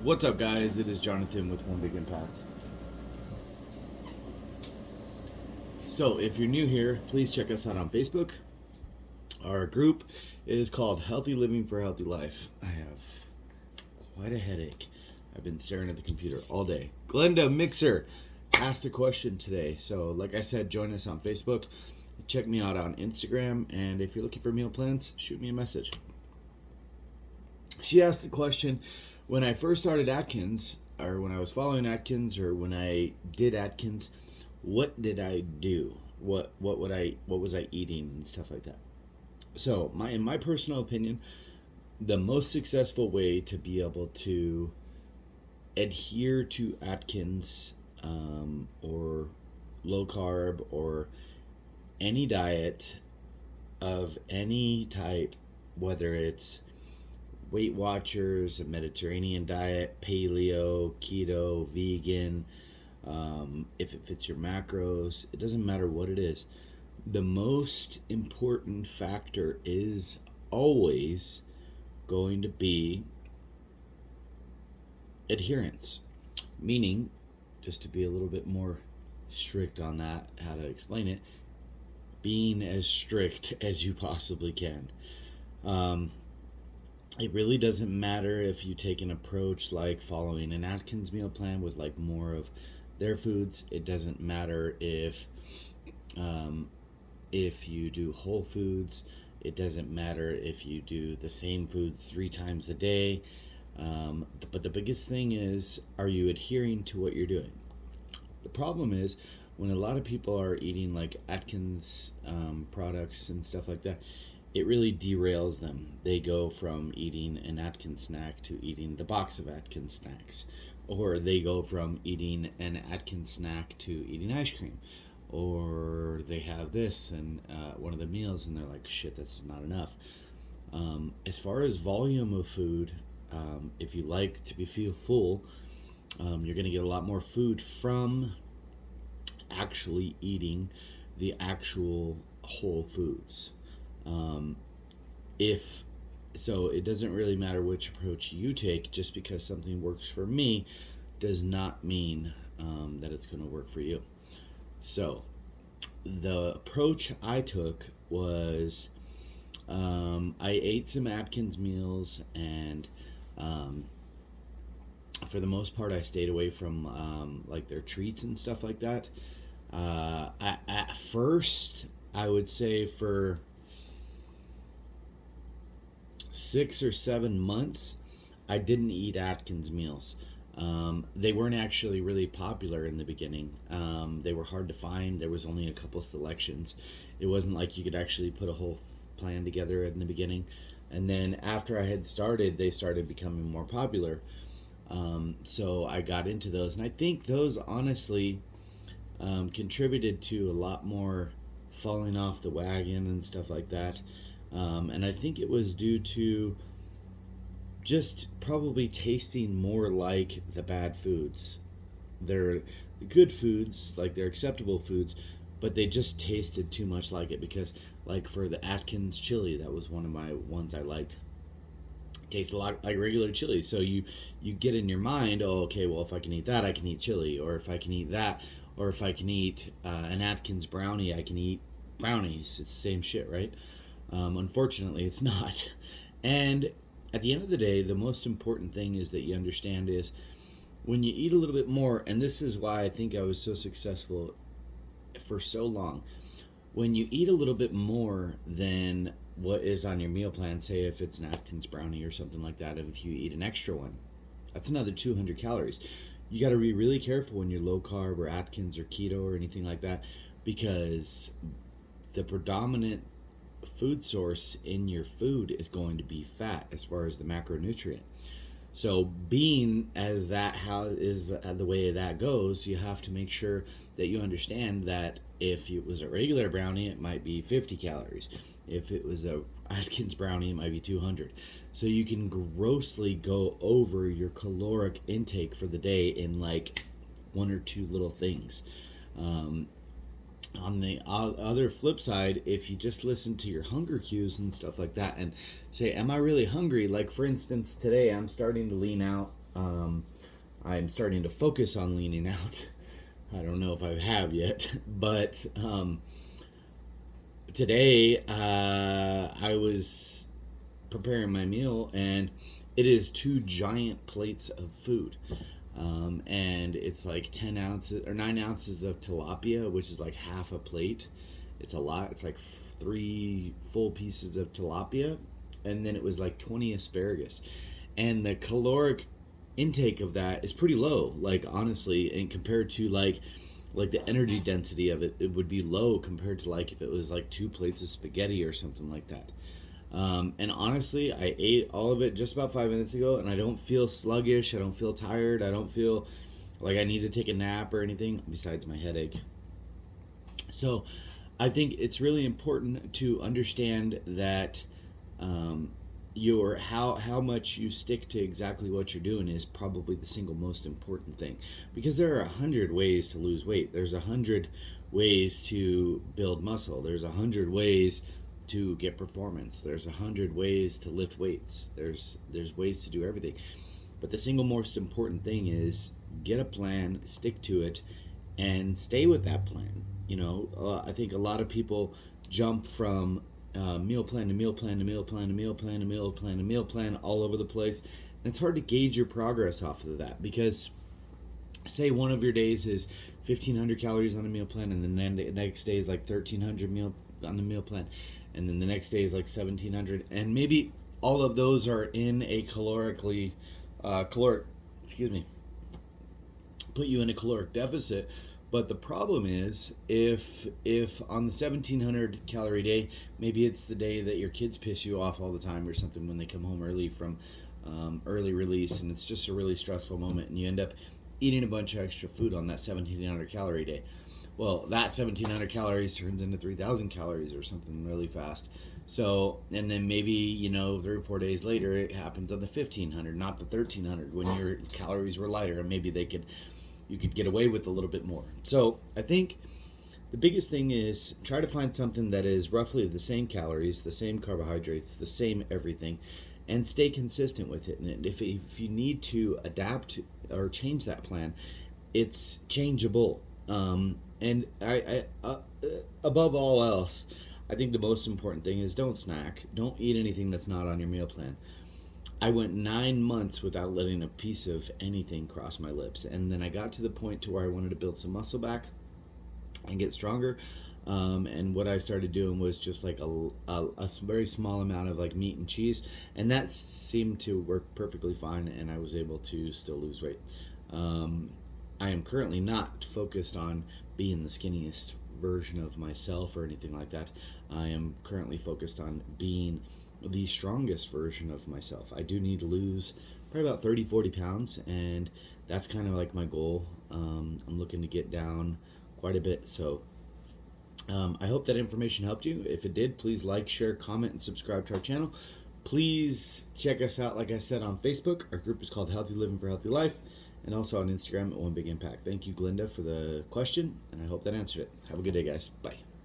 What's up, guys? It is Jonathan with One Big Impact. So, if you're new here, please check us out on Facebook. Our group is called Healthy Living for a Healthy Life. I have quite a headache. I've been staring at the computer all day. Glenda Mixer asked a question today. So, like I said, join us on Facebook. Check me out on Instagram. And if you're looking for meal plans, shoot me a message. She asked the question, when I first started Atkins, or when I was following Atkins, or when I did Atkins, what did I do? What was I eating and stuff like that? So, in my personal opinion, the most successful way to be able to adhere to Atkins, or low carb, or any diet of any type, whether it's Weight Watchers, a Mediterranean diet, paleo, keto, vegan, if it fits your macros, it doesn't matter what it is. The most important factor is always going to be adherence. Meaning, just to be a little bit more strict on that, how to explain it, being as strict as you possibly can. It really doesn't matter if you take an approach like following an Atkins meal plan with like more of their foods. It doesn't matter if you do whole foods. It doesn't matter if you do the same foods 3 times a day. But the biggest thing is, are you adhering to what you're doing? The problem is when a lot of people are eating like Atkins products and stuff like that, it really derails them. They go from eating an Atkins snack to eating the box of Atkins snacks. Or they go from eating an Atkins snack to eating ice cream. Or they have this and one of the meals and they're like, shit, this is not enough. As far as volume of food, if you like to feel full, you're going to get a lot more food from actually eating the actual whole foods. If so, it doesn't really matter which approach you take. Just because something works for me does not mean that it's going to work for you. So the approach I took was I ate some Atkins meals, and for the most part I stayed away from like their treats and stuff like that. At first, I would say for 6 or 7 months, I didn't eat Atkins meals. They weren't actually really popular in the beginning. They were hard to find. There was only a couple selections. It wasn't like you could actually put a whole plan together in the beginning. And then after I had started, they started becoming more popular. So I got into those. And I think those honestly contributed to a lot more falling off the wagon and stuff like that. And I think it was due to just probably tasting more like the bad foods. They're good foods, like they're acceptable foods, but they just tasted too much like it. Because like for the Atkins chili, that was one of my ones I liked. It tastes a lot like regular chili. So you get in your mind, oh, okay, well, if I can eat that, I can eat chili. Or if I can eat that, or if I can eat an Atkins brownie, I can eat brownies. It's the same shit, right? Unfortunately, it's not. And at the end of the day, the most important thing is that you understand is when you eat a little bit more, and this is why I think I was so successful for so long. When you eat a little bit more than what is on your meal plan, say if it's an Atkins brownie or something like that, if you eat an extra one, that's another 200 calories. You got to be really careful when you're low carb or Atkins or keto or anything like that, because the predominant food source in your food is going to be fat as far as the macronutrient. So being as that how is the way that goes, you have to make sure that you understand that if it was a regular brownie, it might be 50 calories. If it was a Atkins brownie, it might be 200. So you can grossly go over your caloric intake for the day in like 1 or 2 little things. On the other flip side, if you just listen to your hunger cues and stuff like that and say, am I really hungry? Like, for instance, today I'm starting to lean out. I'm starting to focus on leaning out. I don't know if I have yet, but today I was preparing my meal, and it is two giant plates of food. And it's like 10 ounces or 9 ounces of tilapia, which is like half a plate. It's a lot. It's like three full pieces of tilapia, and then it was like 20 asparagus. And the caloric intake of that is pretty low, like honestly, and compared to like the energy density of it, it would be low compared to like if it was like two plates of spaghetti or something like that. And honestly, I ate all of it just about 5 minutes ago, and I don't feel sluggish. I don't feel tired. I don't feel like I need to take a nap or anything besides my headache. So I think it's really important to understand that your how much you stick to exactly what you're doing is probably the single most important thing, because there are 100 ways to lose weight. There's 100 ways to build muscle. There's 100 ways to get performance. There's 100 ways to lift weights. There's ways to do everything, but the single most important thing is get a plan, stick to it, and stay with that plan. I think a lot of people jump from meal plan to meal plan to meal plan to meal plan to meal plan to meal plan all over the place, and it's hard to gauge your progress off of that, because say one of your days is 1,500 calories on a meal plan, and then the next day is like 1,300 meal on the meal plan, and then the next day is like 1,700, and maybe all of those are in a caloric, excuse me, put you in a caloric deficit. But the problem is, if on the 1,700 calorie day, maybe it's the day that your kids piss you off all the time or something when they come home early from early release, and it's just a really stressful moment, and you end up eating a bunch of extra food on that 1,700 calorie day. Well, that 1,700 calories turns into 3,000 calories or something really fast. So, and then maybe 3 or 4 days later, it happens on the 1,500, not the 1,300, when your calories were lighter, and maybe you could get away with a little bit more. So I think the biggest thing is try to find something that is roughly the same calories, the same carbohydrates, the same everything, and stay consistent with it. And if you need to adapt or change that plan, it's changeable. And above all else, I think the most important thing is don't snack. Don't eat anything that's not on your meal plan. I went 9 months without letting a piece of anything cross my lips, and then I got to the point to where I wanted to build some muscle back and get stronger. And what I started doing was just like a very small amount of like meat and cheese, and that seemed to work perfectly fine, and I was able to still lose weight. I am currently not focused on being the skinniest version of myself or anything like that. I am currently focused on being the strongest version of myself. I do need to lose probably about 30-40 pounds, and that's kind of like my goal. I'm looking to get down quite a bit. So I hope that information helped you. If it did, please like, share, comment, and subscribe to our channel. Please check us out, like I said, on Facebook. Our group is called Healthy Living for Healthy Life, and also on Instagram at One Big Impact. Thank you, Glinda, for the question, and I hope that answered it. Have a good day, guys. Bye.